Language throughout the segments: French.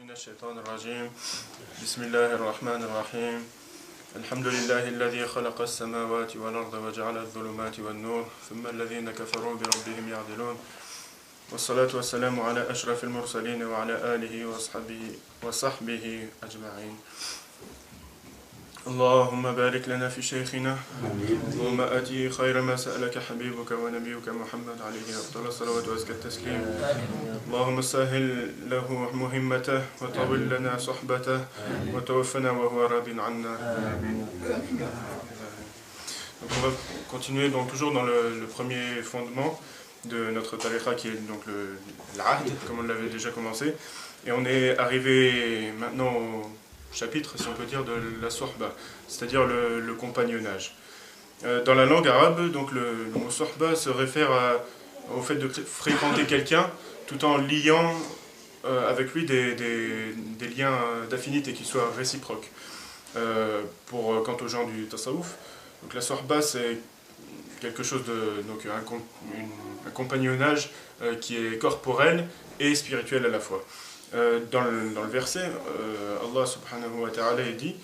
من الشيطان الرجيم بسم الله الرحمن الرحيم الحمد لله الذي خلق السماوات والأرض وجعل الظلمات والنور ثم الذين كفروا بربهم يعدلون والصلاة والسلام على أشرف المرسلين وعلى آله وصحبه أجمعين اللهم بارك لنا في شيخنا اللهم آتيه خير ما سألك حبيبك ونبيك محمد عليه أفضل الصلوات وأزكى التسليم اللهم سهل له مهمته وطول لنا صحبته وتوفنا وهو راض عنا. Donc on va continuer donc toujours dans le premier fondement de notre tariqa qui est donc l'ahd, comme on l'avait déjà commencé, et on est arrivé maintenant au chapitre, si on peut dire, de la sohba, c'est-à-dire le compagnonnage. Dans la langue arabe, donc le mot sohba se réfère au fait de fréquenter quelqu'un tout en liant avec lui des liens d'affinité qui soient réciproques. Quant aux gens du tasawwuf, donc la sohba c'est quelque chose de donc un compagnonnage qui est corporel et spirituel à la fois. Dans le verset, Allah subhanahu wa ta'ala dit,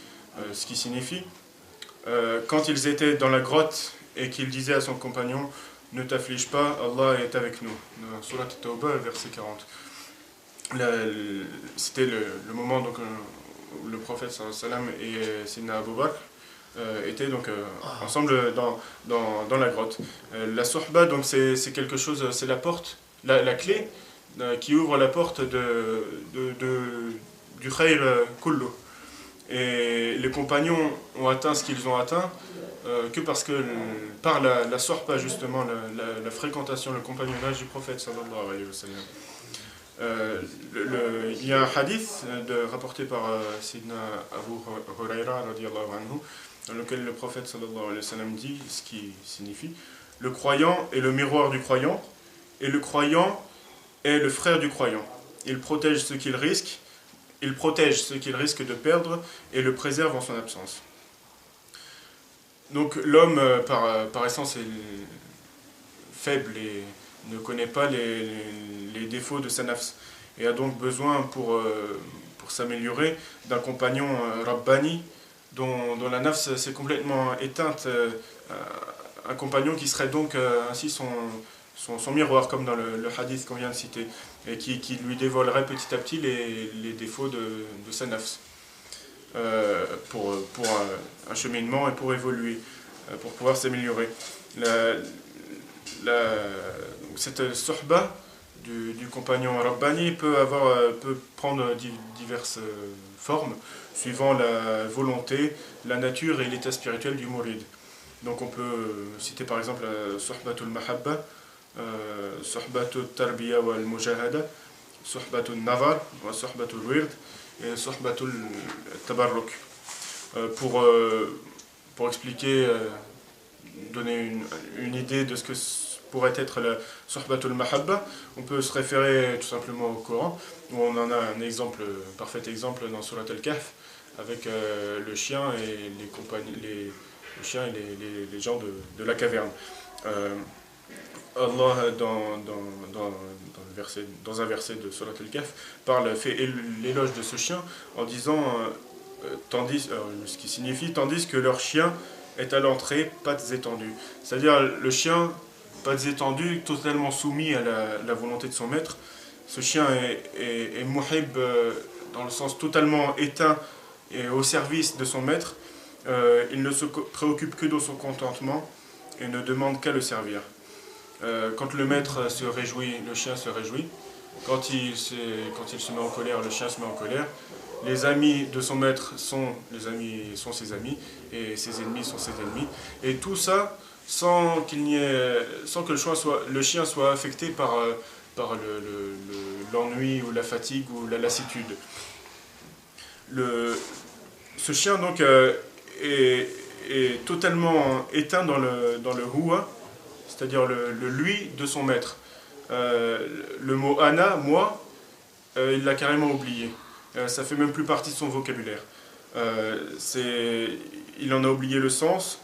ce qui signifie, quand ils étaient dans la grotte et qu'il disait à son compagnon, ne t'afflige pas, Allah est avec nous. Dans Surat Tawbah, verset 40. C'était le moment donc, où le prophète sallam et Sidna Abu Bakr étaient donc ensemble dans la grotte. La sohba, donc c'est quelque chose, c'est la porte, la clé qui ouvre la porte du khayr kullu. Et les compagnons ont atteint ce qu'ils ont atteint que parce que par la sohba, justement, la fréquentation, le compagnonnage du prophète sallallahu alayhi wa sallam. Il y a un hadith rapporté par Sidna Abu Huraira radiallahu anhu, dans lequel le prophète sallallahu alayhi wa sallam dit, ce qui signifie, le croyant est le miroir du croyant, et le croyant est le frère du croyant. Il protège ce qu'il risque, de perdre et le préserve en son absence. Donc l'homme, par essence, est faible et ne connaît pas les défauts de sa nafs et a donc besoin pour s'améliorer d'un compagnon rabbani dont la nafs s'est complètement éteinte, un compagnon qui serait donc ainsi son miroir, comme dans le hadith qu'on vient de citer, et qui lui dévoilerait petit à petit les défauts de sa nafs pour un cheminement et pour évoluer, pour pouvoir s'améliorer. Cette sohba du compagnon rabbani peut prendre diverses formes suivant la volonté, la nature et l'état spirituel du mourid. Donc on peut citer par exemple sohbatul mahabba, sohbatul tarbiya wal mujahada, sohbatul nazar, sohbatul wird et sohbatul tabarruk. Pour expliquer, donner une idée de ce que pourrait être la sohbatul mahabba, on peut se référer tout simplement au Coran, où on en a un parfait exemple dans Surat al-Kahf, avec le chien et le chien et les gens de la caverne. Allah, dans un verset de Surat al-Kahf, fait l'éloge de ce chien en disant, ce qui signifie, tandis que leur chien est à l'entrée, pattes étendues. C'est-à-dire le chien, pattes étendues, totalement soumis à la volonté de son maître. Ce chien est muhib, dans le sens totalement éteint et au service de son maître. Il ne se préoccupe que de son contentement et ne demande qu'à le servir. Quand le maître se réjouit, le chien se réjouit. Quand il se met en colère, le chien se met en colère. Les amis de son maître sont ses amis, et ses ennemis sont ses ennemis. Et tout ça sans que le chien soit affecté par l'ennui ou la fatigue ou la lassitude. Ce chien donc est totalement éteint dans le huwa, c'est-à-dire le lui de son maître. Le mot ana, moi, il l'a carrément oublié. Ça fait même plus partie de son vocabulaire. Il en a oublié le sens,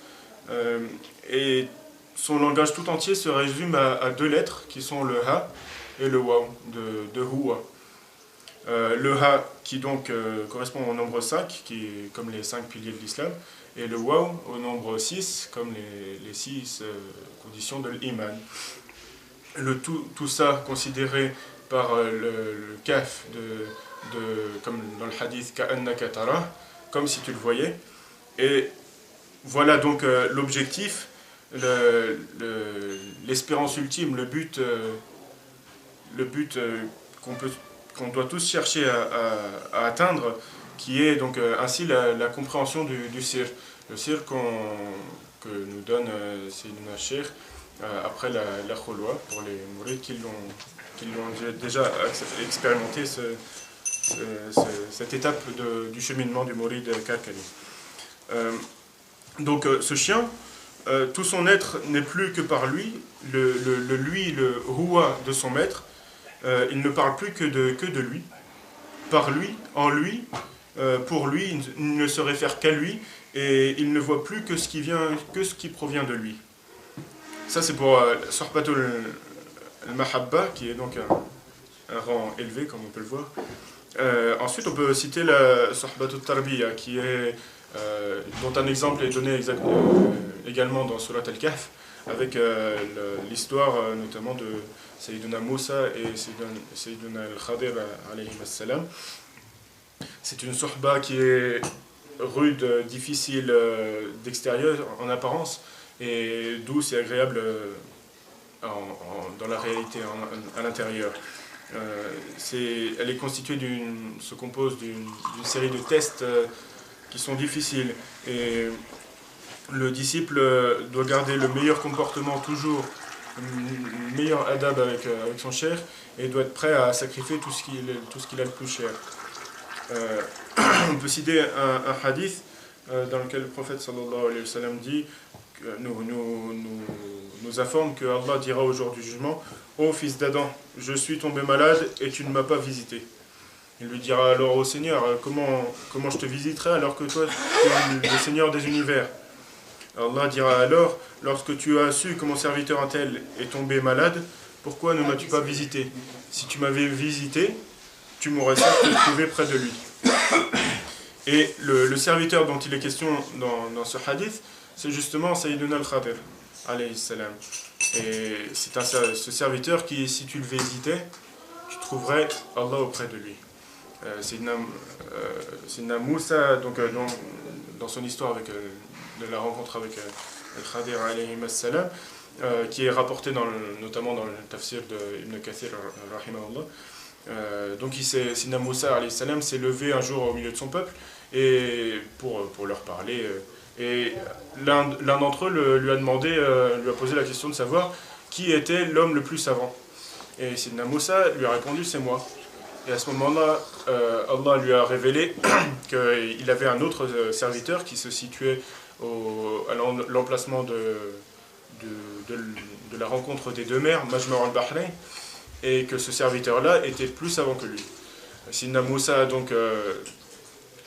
et son langage tout entier se résume à deux lettres qui sont le ha et le waw de huwa. Le Ha qui donc correspond au nombre 5, qui est comme les 5 piliers de l'islam, et le Waw au nombre 6, comme les 6 conditions de l'iman. Tout ça considéré par le Kaf, comme dans le hadith, Ka'annaka tara, comme si tu le voyais. Et voilà donc l'objectif, l'espérance ultime, le but qu'on doit tous chercher à atteindre, qui est donc ainsi la compréhension du sir. Le sir que nous donne Sayyidina Cheikh après la Khulwa, pour les mourides qui l'ont déjà expérimenté, cette étape du cheminement du mouride Karkali. Donc ce chien, tout son être n'est plus que par lui, le huwa de son maître, il ne parle plus que de lui, par lui, en lui, pour lui, il ne se réfère qu'à lui, et il ne voit plus que ce qui provient de lui. Ça c'est pour Sohbatul al-Mahabba, qui est donc un rang élevé, comme on peut le voir. Ensuite, on peut citer la Sohbatul Tarbiya, dont un exemple est donné également dans Surat al-Kahf, avec l'histoire notamment de Sayyiduna Moussa et Sayyiduna al-Khadir alayhi salam. C'est une sohba qui est rude, difficile d'extérieur en apparence, et douce et agréable dans la réalité, à l'intérieur. Elle se compose d'une série de tests qui sont difficiles, et le disciple doit garder le meilleur comportement toujours, le meilleur adab avec son cher, et doit être prêt à sacrifier tout ce qu'il a le plus cher. On peut citer un hadith dans lequel le prophète sallallahu alayhi wa sallam nous informe que Allah dira au jour du jugement: ô fils d'Adam, je suis tombé malade et tu ne m'as pas visité. Il lui dira alors au Seigneur: comment je te visiterai alors que toi tu es le Seigneur des univers? Allah dira alors: lorsque tu as su que mon serviteur un tel est tombé malade, pourquoi ne m'as-tu pas visité? Si tu m'avais visité, tu m'aurais certes trouvé près de lui. Et le serviteur dont il est question dans ce hadith, c'est justement Sayyiduna al-Khadir alayhi salam. Et c'est ce serviteur qui, si tu le visitais, tu trouverais Allah auprès de lui. Sayyidina Moussa, donc, dans son histoire de la rencontre avec al-Khadir alayhi salam, qui est rapporté notamment dans le tafsir d'Ibn Kathir rahimahullah. Donc Sayyidina Moussa alayhi salam s'est levé un jour au milieu de son peuple et pour leur parler, et l'un d'entre eux lui a posé la question de savoir qui était l'homme le plus savant. Et Sayyidina Moussa lui a répondu: c'est moi. Et à ce moment-là, Allah lui a révélé qu'il avait un autre serviteur qui se situait à l'emplacement de la rencontre des deux mers, Majma' al-Bahrain, et que ce serviteur-là était plus savant que lui. Sayyidina Moussa a donc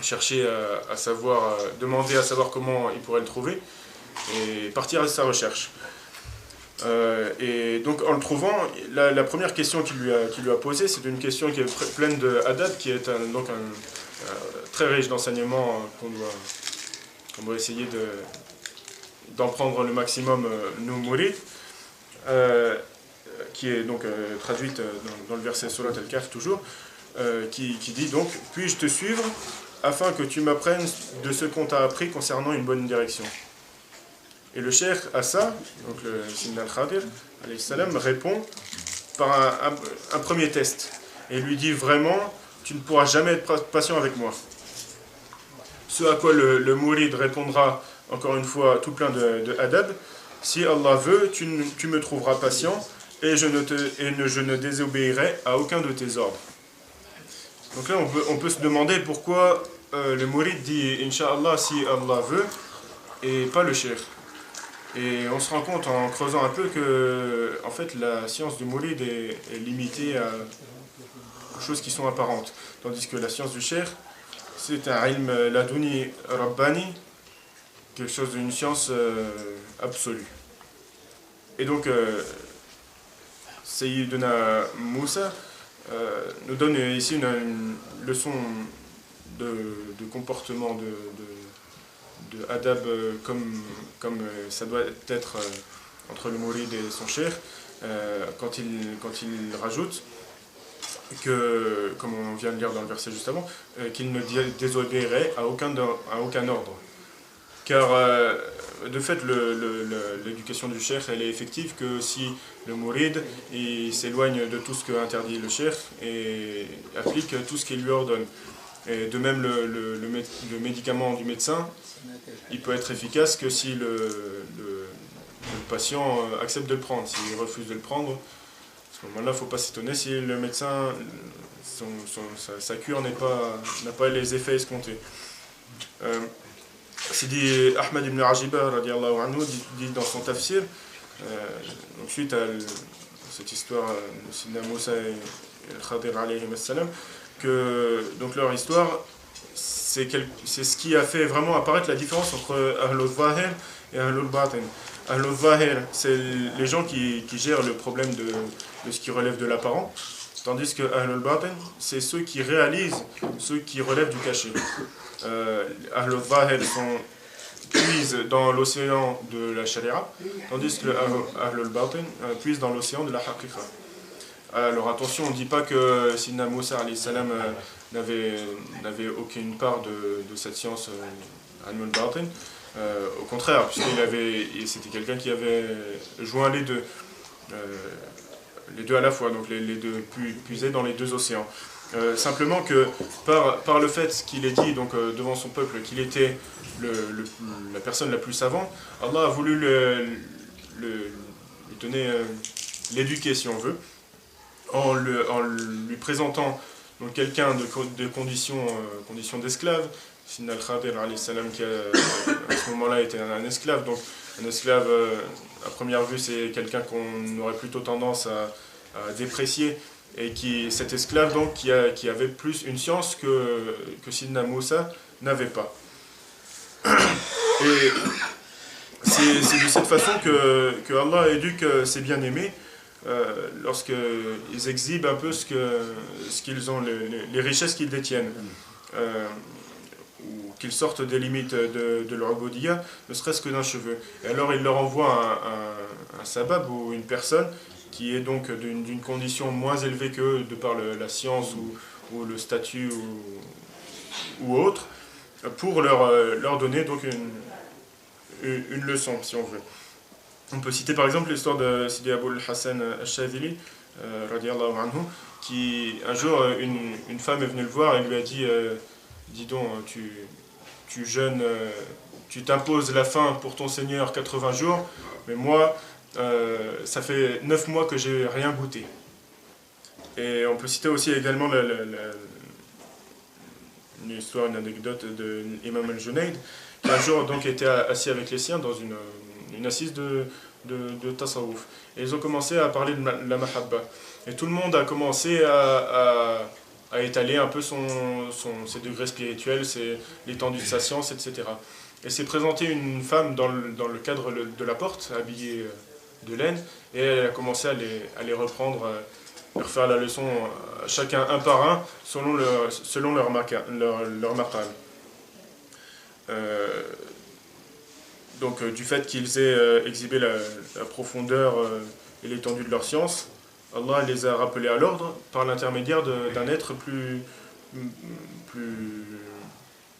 cherché demander à savoir comment il pourrait le trouver, et partir à sa recherche. Et donc en le trouvant, la première question qu'il lui a posée, c'est une question qui est pleine d'adab, qui est très riche d'enseignements qu'on doit essayer d'en prendre le maximum, nous mourir, qui est donc traduite dans le verset Surat al-Kahf toujours, qui dit donc: puis-je te suivre afin que tu m'apprennes de ce qu'on t'a appris concernant une bonne direction? Et le cheikh à ça, donc le Sayyidina al-Khadir alayhi salam, répond par un premier test, et lui dit: vraiment, tu ne pourras jamais être patient avec moi. Ce à quoi le mouride répondra, encore une fois, tout plein de adab: si Allah veut, tu me trouveras patient, et je ne désobéirai à aucun de tes ordres. Donc là, on peut se demander pourquoi le mouride dit Inch'Allah si Allah veut, et pas le cheikh. Et on se rend compte en creusant un peu que en fait, la science du mouride est limitée à choses qui sont apparentes, tandis que la science du cheikh, c'est un ilm ladouni rabbani, quelque chose d'une science absolue. Et donc Sayyiduna Moussa nous donne ici une leçon de comportement, de adab, comme ça doit être entre le mouride et son cheikh, quand il rajoute que, comme on vient de lire dans le verset juste avant, qu'il ne désobéirait à aucun ordre. Car de fait, l'éducation du cheikh, elle est effective que si le mouride s'éloigne de tout ce que interdit le cheikh et applique tout ce qu'il lui ordonne. Et de même, le médicament du médecin, il peut être efficace que si le patient accepte de le prendre. S'il refuse de le prendre, à ce moment-là, il ne faut pas s'étonner si le médecin, sa cure n'a pas les effets escomptés. Sidi Ahmed ibn Ajiba radiallahu anhu dit dans son tafsir, donc suite à cette histoire de Sidna Moussa et Al-Khadir alayhi salam, que donc leur histoire, c'est ce qui a fait vraiment apparaître la différence entre Ahlul Zahir et Ahlul Batin. Ahlul Zahir, c'est les gens qui gèrent le problème de ce qui relève de l'apparent, tandis que Ahlul Batin, c'est ceux qui réalisent ce qui relève du caché. Ahlul Zahir puisent dans l'océan de la Sharia, tandis que Ahlul Batin puisent dans l'océan de la Haqiqa. Alors attention, on ne dit pas que Sidna Moussa alayhi salam n'avait aucune part de cette science Ahlul Batin. Au contraire, c'était quelqu'un qui avait joint les deux à la fois, donc les deux puisaient dans les deux océans. Simplement que par le fait qu'il ait dit donc, devant son peuple qu'il était la personne la plus savante, Allah a voulu lui donner l'éduquer, si on veut, en lui présentant donc quelqu'un de condition d'esclave. Sidna Al-Khadir alayhi salam, qui à ce moment-là était un esclave. Donc un esclave, à première vue, c'est quelqu'un qu'on aurait plutôt tendance à déprécier. Et cet esclave donc, qui avait plus une science que Sidna Moussa n'avait pas. Et c'est de cette façon que Allah éduque ses bien-aimés lorsqu'ils exhibent un peu ce qu'ils ont, les richesses qu'ils détiennent. Ou qu'ils sortent des limites de leur ubudiyya, ne serait-ce que d'un cheveu. Et alors il leur envoie un sabab ou une personne qui est donc d'une condition moins élevée qu'eux de par la science ou le statut ou autre, pour leur donner donc une leçon, si on veut. On peut citer par exemple l'histoire de Sidi Abul Hassan al-Shadhili, radiallahu anhu, qui un jour, une femme est venue le voir et lui a dit dis donc, tu jeûnes, tu t'imposes la faim pour ton Seigneur 80 jours, mais moi, ça fait 9 mois que j'ai rien goûté. Et on peut citer aussi également une histoire, une anecdote de l'imam al-Junayd, qui un jour donc était assis avec les siens dans une assise de tasawwuf. Et ils ont commencé à parler de la mahabba. Et tout le monde a commencé à étaler un peu ses degrés spirituels, l'étendue de sa science, etc. Et s'est présentée une femme dans le cadre de la porte, habillée de laine, et elle a commencé à les reprendre, leur faire la leçon, chacun un par un, selon leur maqam. Donc du fait qu'ils aient exhibé la profondeur et l'étendue de leur science, Allah les a rappelés à l'ordre par l'intermédiaire d'un être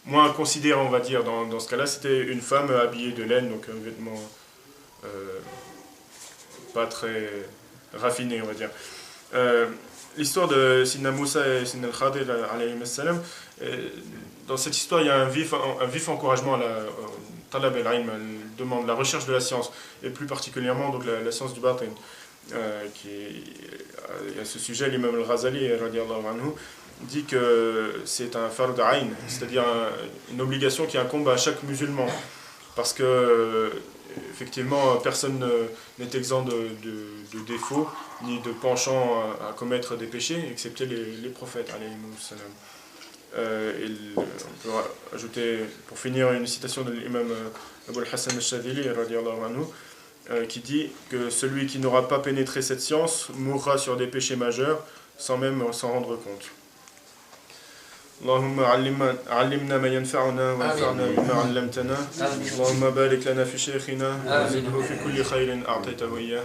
moins considéré, on va dire. Dans ce cas-là, c'était une femme habillée de laine, donc un vêtement pas très raffiné, on va dire. L'histoire de Sidna Moussa et Sidna Al-Khadir alayhi salam, dans cette histoire, il y a un vif encouragement à la talab al-ilm, demande la recherche de la science, et plus particulièrement donc la science du batin. À ce sujet, l'imam al-Ghazali radiallahu anhu dit que c'est un fard ayn, c'est-à-dire une obligation qui incombe à chaque musulman, parce que effectivement personne n'est exempt de défauts ni de penchant à commettre des péchés, excepté les prophètes alayhi salam. On peut ajouter, pour finir, une citation de l'imam Abul Hassan al-Shadhili radiallahu anhu, qui dit que celui qui n'aura pas pénétré cette science mourra sur des péchés majeurs sans même s'en rendre compte. اللهم علمنا ما ينفعنا وانفعنا بما علمتنا اللهم بارك لنا في شيخنا وزده في كل خير أعطيته إياه